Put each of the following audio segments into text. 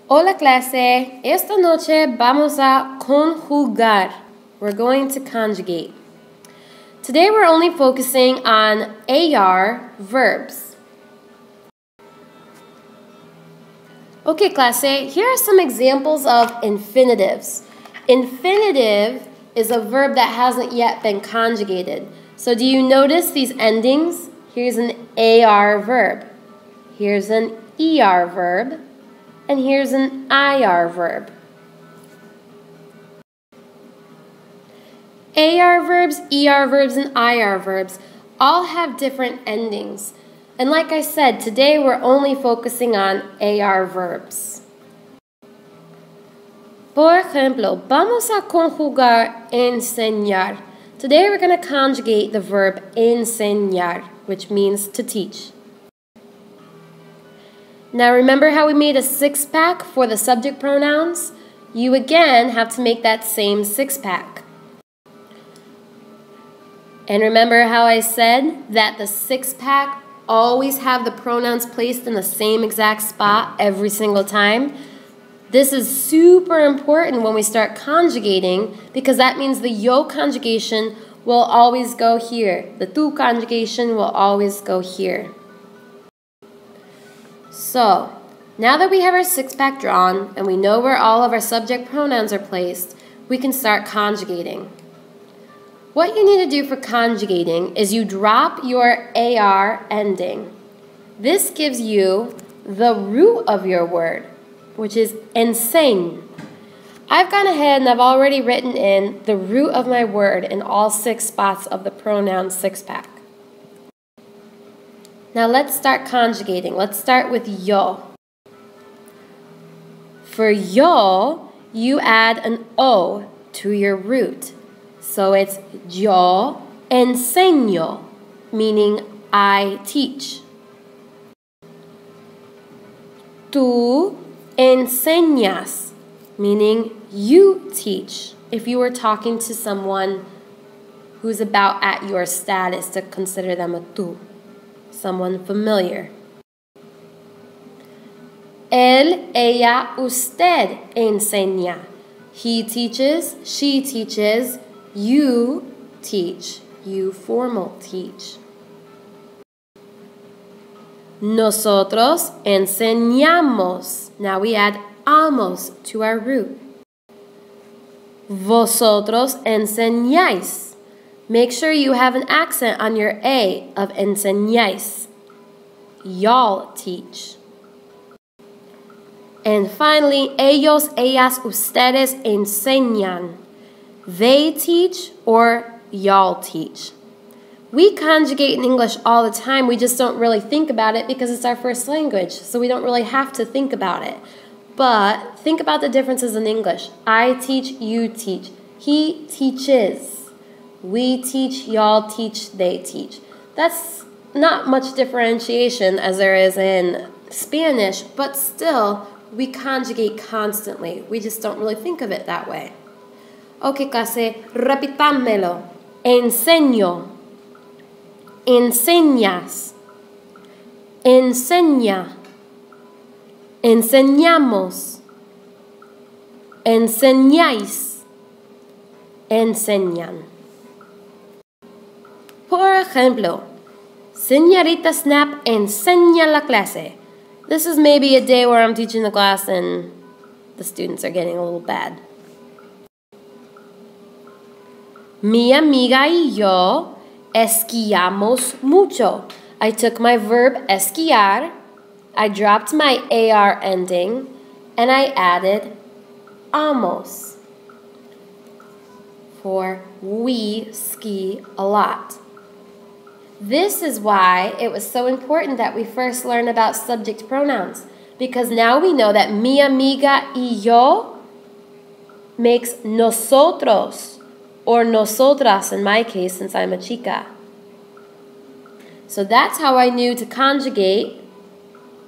Hola clase, esta noche vamos a conjugar. We're going to conjugate. Today we're only focusing on AR verbs. Okay clase, here are some examples of infinitives. Infinitive is a verb that hasn't yet been conjugated. So do you notice these endings? Here's an AR verb. Here's an ER verb. And here's an IR verb. AR verbs, ER verbs, and IR verbs all have different endings. And like I said, today we're only focusing on AR verbs. Por ejemplo, vamos a conjugar enseñar. Today we're going to conjugate the verb enseñar, which means to teach. Now remember how we made a six-pack for the subject pronouns? You again have to make that same six-pack. And remember how I said that the six-pack always have the pronouns placed in the same exact spot every single time? This is super important when we start conjugating because that means the yo conjugation will always go here. The tu conjugation will always go here. So, now that we have our six-pack drawn and we know where all of our subject pronouns are placed, we can start conjugating. What you need to do for conjugating is you drop your AR ending. This gives you the root of your word, which is enseñ. I've gone ahead and I've already written in the root of my word in all 6 spots of the pronoun six-pack. Now let's start conjugating. Let's start with yo. For yo, you add an O to your root. So it's yo enseño, meaning I teach. Tú enseñas, meaning you teach. If you were talking to someone who's about at your status, to consider them a tú. Someone familiar. Él, ella, usted enseña. He teaches, she teaches, you teach, you formal teach. Nosotros enseñamos. Now we add amos to our root. Vosotros enseñáis. Make sure you have an accent on your A of enseñáis. Y'all teach. And finally, ellos, ellas, ustedes enseñan. They teach or y'all teach. We conjugate in English all the time. We just don't really think about it because it's our first language, so we don't really have to think about it. But think about the differences in English. I teach, you teach. He teaches. We teach, y'all teach, they teach. That's not much differentiation as there is in Spanish, but still, we conjugate constantly. We just don't really think of it that way. Okay, clase, repitámelo. Enseño. Enseñas. Enseña. Enseñamos. Enseñáis. Enseñan. Por ejemplo, Señorita Snap enseña la clase. This is maybe a day where I'm teaching the class and the students are getting a little bad. Mi amiga y yo esquiamos mucho. I took my verb esquiar, I dropped my AR ending, and I added amos for we ski a lot. This is why it was so important that we first learn about subject pronouns, because now we know that mi amiga y yo makes nosotros, or nosotras in my case since I'm a chica. So that's how I knew to conjugate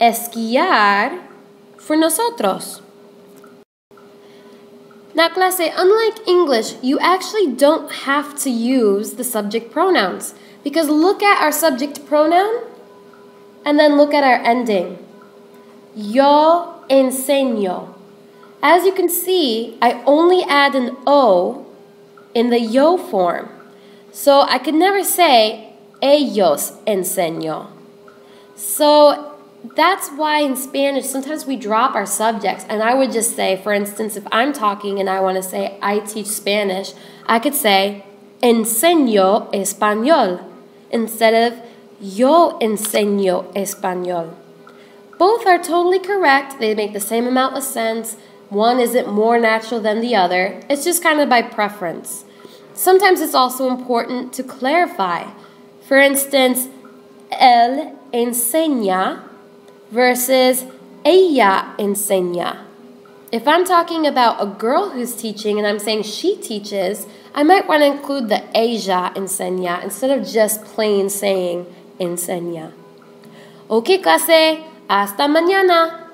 esquiar for nosotros. Now clase, unlike English, you actually don't have to use the subject pronouns. Because look at our subject pronoun and then look at our ending. Yo enseño. As you can see, I only add an O in the yo form. So I could never say ellos enseño. So that's why in Spanish sometimes we drop our subjects, and I would just say, for instance, if I'm talking and I want to say I teach Spanish, I could say enseño español instead of yo enseño español. Both are totally correct. They make the same amount of sense. One isn't more natural than the other. It's just kind of by preference. Sometimes it's also important to clarify. For instance, él enseña versus ella enseña. If I'm talking about a girl who's teaching and I'm saying she teaches, I might want to include the ella enseña instead of just plain saying enseña. Okay, clase, hasta mañana.